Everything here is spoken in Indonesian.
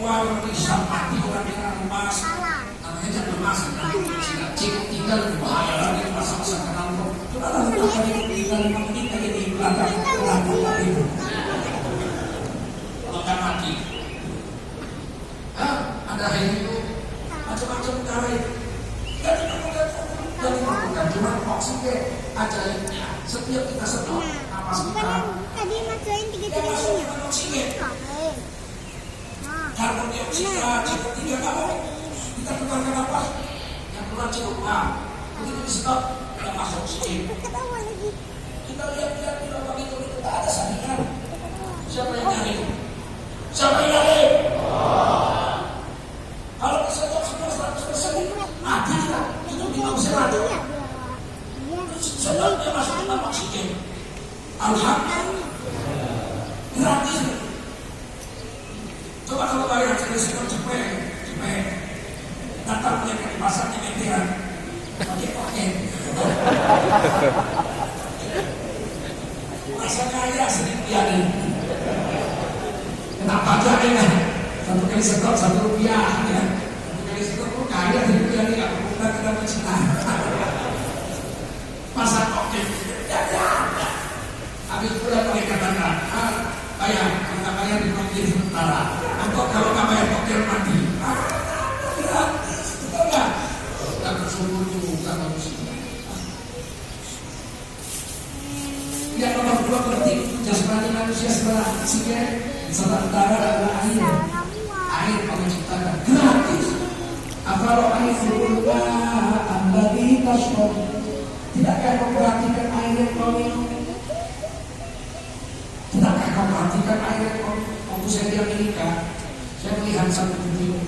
keluar bisa mati orang dengan emas, namanya jangan emas, tinggal bahaya lagi masa-masa kenal. Coba kalau kita tinggal 5 menit aja di belakang itu, kalau kan mati, ada itu macam-macam cara. Dan bukan cuma oksigen ajaibnya. Setiap kita sedot napas kita, tadi masukin 3 masukkan oksigen. Karbon dioksida CO2 kamu kita keluarkan apa? Yang keluar CO2. Begitu disedot tidak masuk oksigen. Kita lihat di lubang itu tak ada saringan. Siapa yang nyari? Siapa yang nyari? Kalau disedot sudah 100% mati kita. Itu di oksigen. Sedotnya masuk ke dalam oksigen. Alhamdulillah. Gratis. Coba kalau bayar jadi sedot cepet. Datang punya kali pasarnya meteran. Pakai. Masa kaya sedikit ini. Kenapa aja ya? 1 kali sedot 1 rupiah ya. 1 kali sedot kaya sedikit ini nggak perlu kita mencinta. Pasar kokil. Habis pula mereka katakan, bayar, kita bayar di kokil sementara. Atau kalau nggak bayar kokil mati. Gratis, betul nggak? Kita bersungguh juga manusia. Yang nomor 2 penting, jasmani manusia setelah oksigen, setelah udara adalah air. Air kau menciptakan gratis. Afaro air surga, ambali tasbih. Tidakkah kau perhatikan air yang kau minum? Tidakkah kau perhatikan air yang kau? Waktu saya di Amerika, saya melihat satu video.